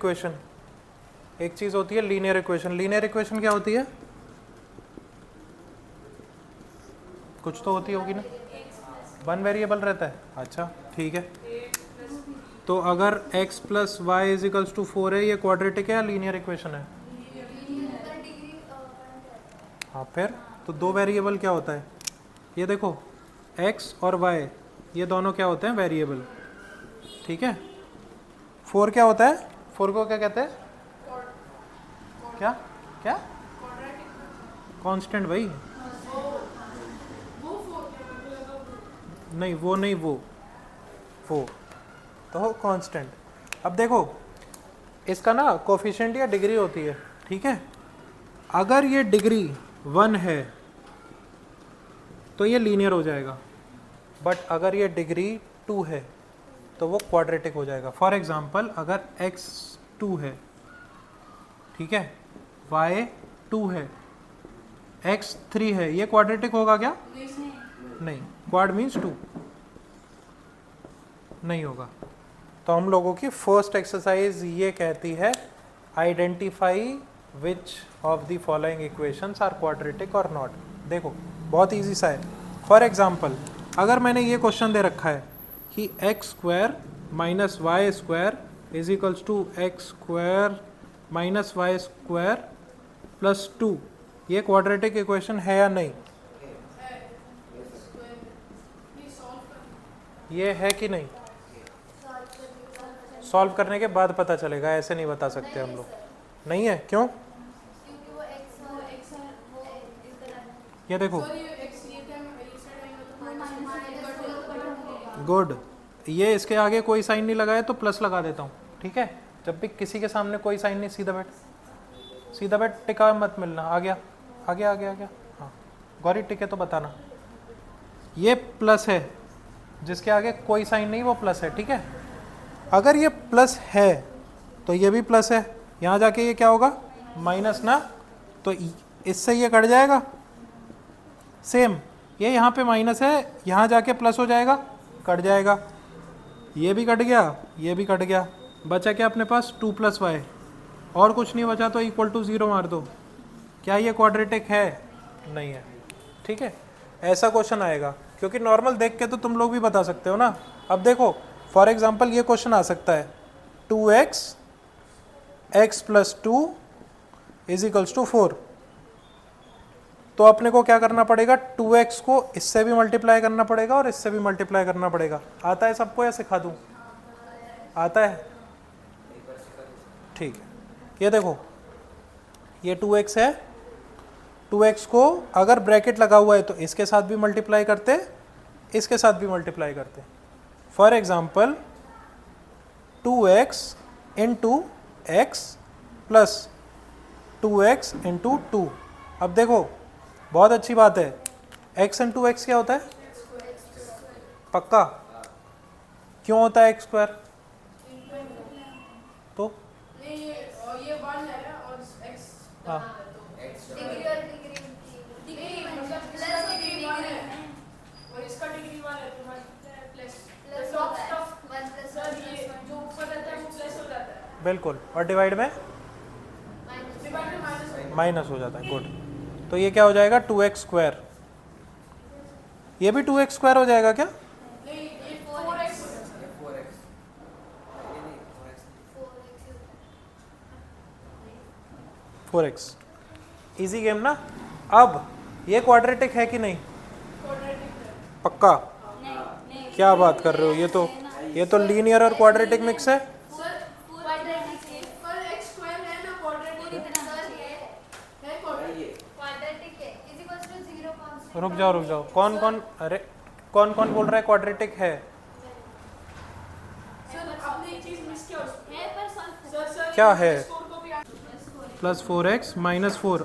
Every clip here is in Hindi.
इक्वेशन, एक चीज होती है लीनियर इक्वेशन। लीनियर इक्वेशन क्या होती है? कुछ तो होती होगी ना, वन वेरिएबल रहता है। अच्छा ठीक है, तो अगर x plus y is equals to 4 है, ये क्वाड्रेटिक है या लीनियर इक्वेशन है? हाँ फिर तो दो वेरिएबल क्या होता है? ये देखो x और y ये दोनों क्या होते हैं? वेरिएबल। ठीक है, 4 क्या होता है? 4 को क्या कहते हैं? क्या क्या? कांस्टेंट भाई। नहीं वो नहीं, वो तो कांस्टेंट। अब देखो इसका ना कोफिशिएंट या डिग्री होती है। ठीक है, अगर ये डिग्री 1 है तो ये लीनियर हो जाएगा, बट अगर ये डिग्री 2 है तो वो क्वाड्रेटिक हो जाएगा। फॉर एग्जांपल अगर x 2 है, ठीक है, y 2 है, x 3 है, ये क्वाड्रेटिक होगा क्या? नहीं, क्वाड मीन्स 2, नहीं होगा। तो हम लोगों की फर्स्ट एक्सरसाइज ये कहती है identify which of the following equations are quadratic और नॉट। देखो बहुत इजी सा है। फॉर एग्जांपल अगर मैंने ये क्वेश्चन दे रखा है कि x square minus y square is equals to x square minus y square plus 2, ये क्वाड्रेटिक इक्वेशन है या नहीं? ये है कि नहीं? सॉल्व करने के बाद पता चलेगा, ऐसे नहीं बता सकते हम लोग। नहीं है, क्यों? ये देखो गुड, ये इसके आगे कोई साइन नहीं लगाया तो प्लस लगा देता हूँ। ठीक है, जब भी किसी के सामने कोई साइन नहीं, सीधा बैठ, टिका मत मिलना। आ गया आ गया आ गया आ गया। हाँ गौरी टिके तो बताना। ये प्लस है, जिसके आगे कोई साइन नहीं वो प्लस है। ठीक है, अगर ये प्लस है तो ये भी प्लस है, यहाँ जाके ये क्या होगा? माइनस ना, तो इससे ये कट जाएगा। सेम ये यहाँ पे माइनस है, यहाँ जाके प्लस हो जाएगा, कट जाएगा। ये भी कट गया, ये भी कट गया, बचा क्या अपने पास? 2 प्लस वाई, और कुछ नहीं बचा तो इक्वल टू 0 मार दो। क्या ये क्वाड्रेटिक है? नहीं है। ठीक है, ऐसा क्वेश्चन आएगा, क्योंकि नॉर्मल देख के तो तुम लोग भी बता सकते हो ना। अब देखो फॉर एग्जाम्पल ये क्वेश्चन आ सकता है 2x x plus 2 is equals to 4, तो अपने को क्या करना पड़ेगा? 2x को इससे भी मल्टीप्लाई करना पड़ेगा और इससे भी मल्टीप्लाई करना पड़ेगा। आता है सबको या सिखा दूं? आता है? ठीक है, ये देखो ये 2x है, 2x को अगर ब्रैकेट लगा हुआ है तो इसके साथ भी मल्टीप्लाई करते, इसके साथ भी मल्टीप्लाई करते। For example 2x into x plus 2x into 2। अब देखो बहुत अच्छी बात है, x इंटू एक्स क्या होता है? पक्का? क्यों होता है x स्क्वायर? तो ये 1 है ना और x हाँ डिग्री और डिग्री मतलब इसका डिग्री 1 है और इसका डिग्री 1 है, तुम्हारा प्लस ऑफ 1 प्लस ये जो ऊपर रहता है वो प्लस हो जाता है। बिल्कुल, और डिवाइड में माइनस हो जाता है। गुड, तो ये क्या हो जाएगा? 2x square. ये भी 2x स्क्वायर हो जाएगा क्या? नहीं, ये 4x हो जाता है। 4x इजी गेम ना। अब ये क्वाड्रेटिक है कि नहीं? पक्का? क्या बात कर रहे हो, ये तो लीनियर और क्वाड्रेटिक मिक्स है। रुक जाओ, कौन कौन? अरे कौन कौन बोल रहा है क्वाड्रेटिक है? क्या है? प्लस 4x माइनस 4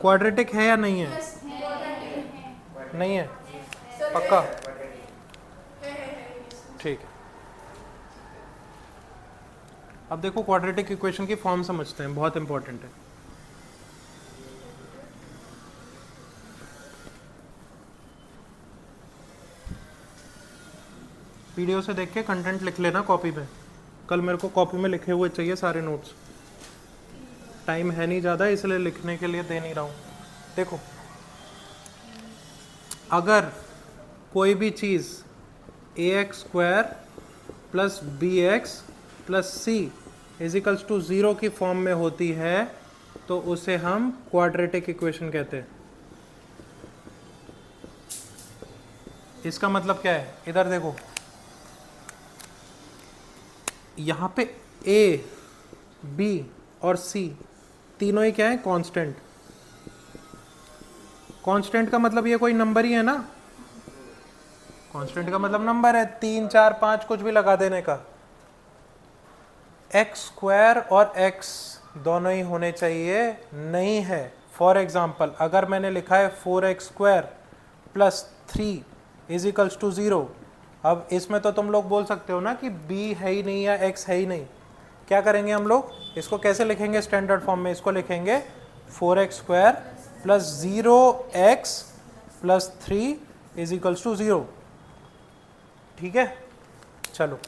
क्वाड्रेटिक है या नहीं है? नहीं है, पक्का? ठीक है, अब देखो क्वाड्रेटिक इक्वेशन की फॉर्म समझते हैं, बहुत इंपॉर्टेंट है। वीडियो से देख के कंटेंट लिख लेना कॉपी पे। कल मेरे को कॉपी में लिखे हुए चाहिए सारे नोट्स, टाइम है नहीं ज़्यादा इसलिए लिखने के लिए दे नहीं रहा हूँ। देखो, अगर कोई भी चीज़ ax² plus bx plus c equals to 0 की फॉर्म में होती है तो उसे हम क्वाड्रेटिक इक्वेशन कहते हैं। इसका मतलब क्या है, इधर देखो, यहाँ पे a, b और c तीनों ही क्या है, कांस्टेंट। कांस्टेंट का मतलब ये कोई नंबर ही है ना, कांस्टेंट का मतलब नंबर है, 3 4 5 कुछ भी लगा देने का। x² और x दोनों ही होने चाहिए, नहीं है। फॉर एग्जाम्पल अगर मैंने लिखा है 4x² प्लस 3 इजिकल्स टू 0, अब इसमें तो तुम लोग बोल सकते हो ना कि b है ही नहीं या x है ही नहीं। क्या करेंगे हम लोग, इसको कैसे लिखेंगे स्टैंडर्ड फॉर्म में, इसको लिखेंगे 4x² plus 0x plus 3 इजिकल्स to 0। ठीक है, चलो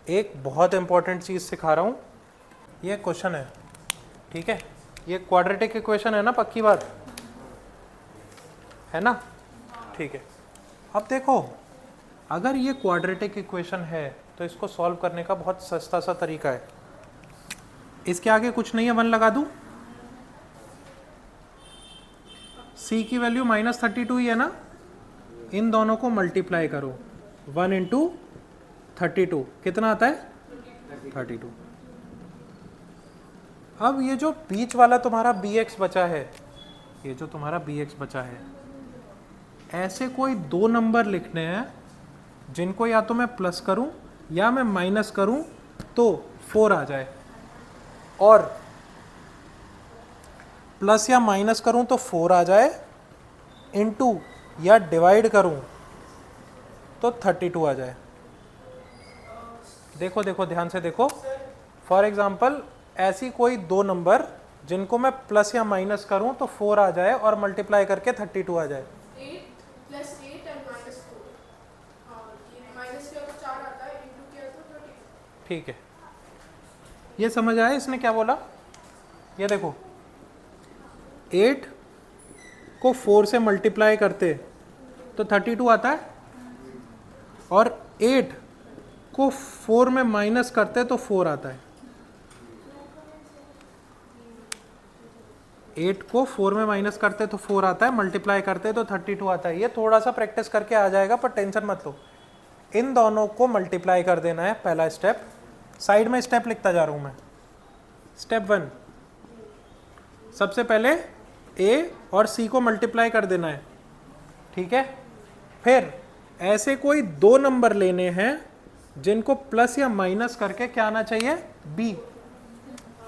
एक बहुत इंपॉर्टेंट चीज़ सिखा रहा हूँ, ये क्वेश्चन है, ठीक है, ये क्वाड्रेटिक इक्वेशन है ना, पक्की बात है ना, ठीक है। अब देखो, अगर ये क्वाड्रेटिक इक्वेशन है तो इसको सॉल्व करने का बहुत सस्ता सा तरीका है। इसके आगे कुछ नहीं है, 1 लगा दूँ, c की वैल्यू -32 ही है ना, इन दोनों को मल्टीप्लाई करो, 1 इंटू 32 कितना आता है, 32। अब ये जो बीच वाला तुम्हारा bx बचा है, ये जो तुम्हारा bx बचा है, ऐसे कोई दो नंबर लिखने हैं जिनको या तो मैं प्लस करूं या मैं माइनस करूं तो 4 आ जाए, और प्लस या माइनस करूं तो 4 आ जाए, इनटू या डिवाइड करूं तो 32 आ जाए। देखो देखो ध्यान से देखो, फॉर एग्जाम्पल ऐसी कोई दो नंबर जिनको मैं प्लस या माइनस करूं तो 4 आ जाए और मल्टीप्लाई करके 32 आ जाए। 8 प्लस 8 एंड माइनस 4, माइनस किया तो 4 आता है, इंटू किया तो 32। ठीक है, ये समझ आया इसने क्या बोला, ये देखो 8 को 4 से मल्टीप्लाई करते तो 32 आता है, और 8 को 4 में माइनस करते तो 4 आता है। 8 को 4 में माइनस करते तो 4 आता है, मल्टीप्लाई करते तो 32 आता है। ये थोड़ा सा प्रैक्टिस करके आ जाएगा, पर टेंशन मत लो। इन दोनों को मल्टीप्लाई कर देना है, पहला स्टेप। साइड में स्टेप लिखता जा रहा हूं मैं। स्टेप 1, सबसे पहले a और c को मल्टीप्लाई कर देना है, ठीक है। फिर ऐसे कोई दो नंबर लेने हैं जिनको प्लस या माइनस करके क्या आना चाहिए,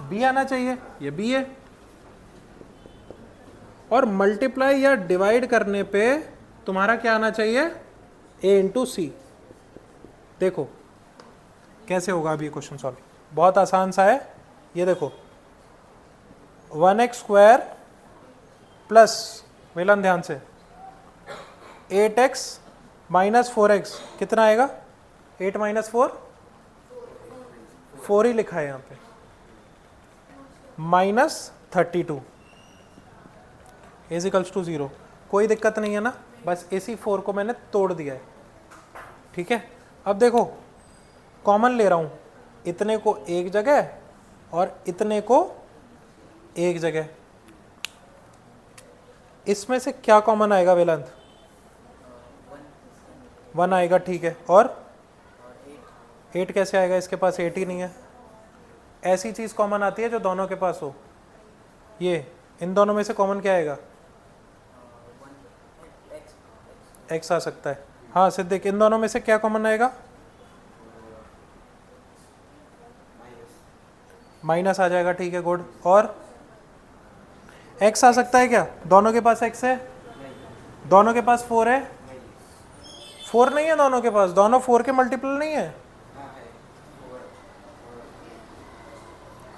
b आना चाहिए, ये b है। और मल्टीप्लाई या डिवाइड करने पे तुम्हारा क्या आना चाहिए, a इंटू सी। देखो कैसे होगा अभी क्वेश्चन सॉल्व, बहुत आसान सा है। ये देखो 1x² प्लस, मिलन ध्यान से, 8x माइनस 4x कितना आएगा, 8 माइनस 4, 4 ही लिखा है यहाँ पे, -32 इजिकल्स टू 0। कोई दिक्कत नहीं है ना, बस इसी 4 को मैंने तोड़ दिया है, ठीक है। अब देखो कॉमन ले रहा हूँ, इतने को एक जगह और इतने को एक जगह, इसमें से क्या कॉमन आएगा वेलांत, 1 आएगा, ठीक है। और 8 कैसे आएगा, इसके पास 8 ही नहीं है। ऐसी चीज़ कॉमन आती है जो दोनों के पास हो, ये इन दोनों में से कॉमन क्या आएगा, x आ सकता है। हाँ सिद्धिक, इन दोनों में से क्या कॉमन आएगा, माइनस आ जाएगा, ठीक है, गुड। और x आ सकता है क्या, दोनों के पास x है, दोनों के पास 4 है, 4 नहीं है दोनों के पास, दोनों 4 के मल्टीपल नहीं है।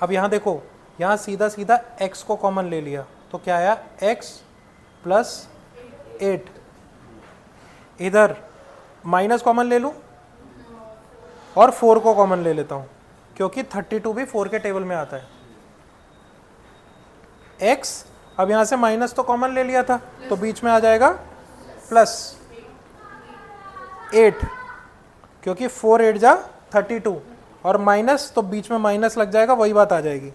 अब यहाँ देखो, यहाँ सीधा सीधा x को कॉमन ले लिया तो क्या आया, x प्लस 8। इधर माइनस कॉमन ले लूँ और 4 को कॉमन ले लेता हूँ, क्योंकि 32 भी 4 के टेबल में आता है। x, अब यहाँ से माइनस तो कॉमन ले लिया था तो बीच में आ जाएगा प्लस 8, क्योंकि 4 8 जा 32 और माइनस तो बीच में माइनस लग जाएगा, वही बात आ जाएगी।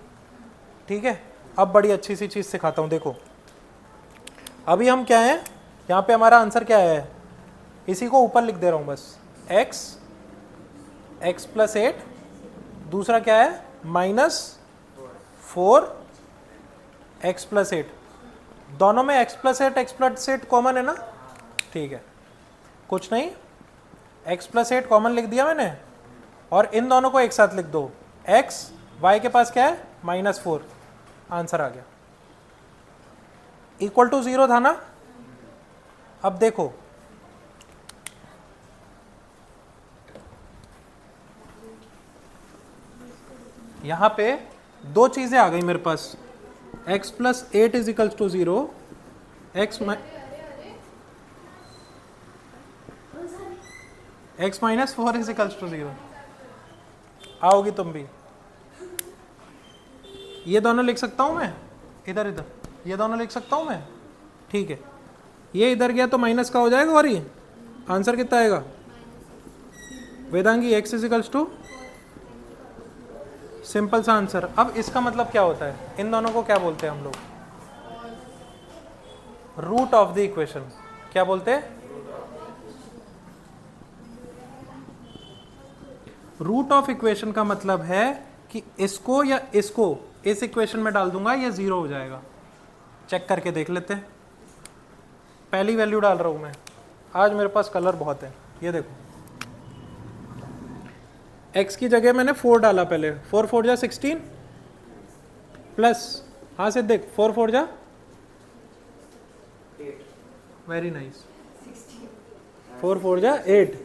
ठीक है, अब बड़ी अच्छी सी चीज़ सिखाता हूँ। देखो अभी हम क्या हैं, यहाँ पे हमारा आंसर क्या है, इसी को ऊपर लिख दे रहा हूँ बस, x प्लस 8, दूसरा क्या है माइनस 4 x प्लस 8, दोनों में x प्लस 8 कॉमन है ना। ठीक है, कुछ नहीं, x प्लस 8 कॉमन लिख दिया मैंने और इन दोनों को एक साथ लिख दो, x, y के पास क्या है -4, आंसर आ गया। इक्वल टू 0 था ना। अब देखो यहां पे दो चीजें आ गई मेरे पास, x plus 8 is equals to 0, x minus 4 is equals to 0। आओगी तुम भी, ये दोनों लिख सकता हूं मैं, इधर इधर ये दोनों लिख सकता हूं मैं। ठीक है, ये इधर गया तो माइनस का हो जाएगा और ये आंसर कितना आएगा Vedangi, x is equals to, simple सा आंसर। अब इसका मतलब क्या होता है, इन दोनों को क्या बोलते हैं हम लोग, रूट ऑफ द इक्वेशन। क्या बोलते हैं, रूट ऑफ इक्वेशन का मतलब है कि इसको या इसको इस इक्वेशन में डाल दूंगा, ये 0 हो जाएगा। चेक करके देख लेते हैं। पहली वैल्यू डाल रहा हूं मैं, आज मेरे पास कलर बहुत है, ये देखो x की जगह मैंने 4 डाला पहले, 4 4 जा 16 प्लस, हाँ से देख 4 4 जा 8, वेरी नाइस, 4 4 जा 8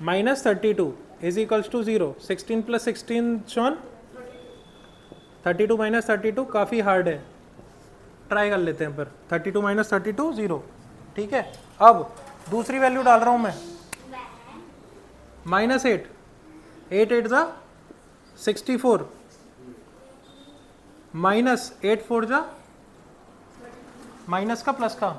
minus 32 is equals to 0, 16 plus 16 शॉन 32 माइनस 32, काफ़ी हार्ड है, ट्राई कर लेते हैं पर 32 माइनस 32 0। ठीक है, अब दूसरी वैल्यू डाल रहा हूं मैं, -8, 8 8 जा 64 माइनस 8 4 जा, माइनस का प्लस का,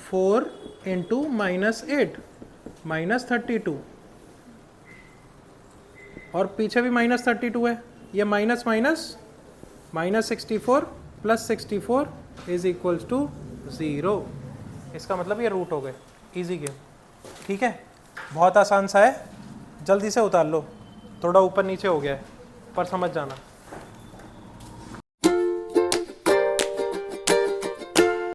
फोर इंटू -8 -32 और पीछे भी -32 है, ये minus minus -64 plus 64 is equals to 0। इसका मतलब ये रूट हो गए, इजी गेम। ठीक है, बहुत आसान सा है, जल्दी से उतार लो, थोड़ा ऊपर नीचे हो गया है पर समझ जाना।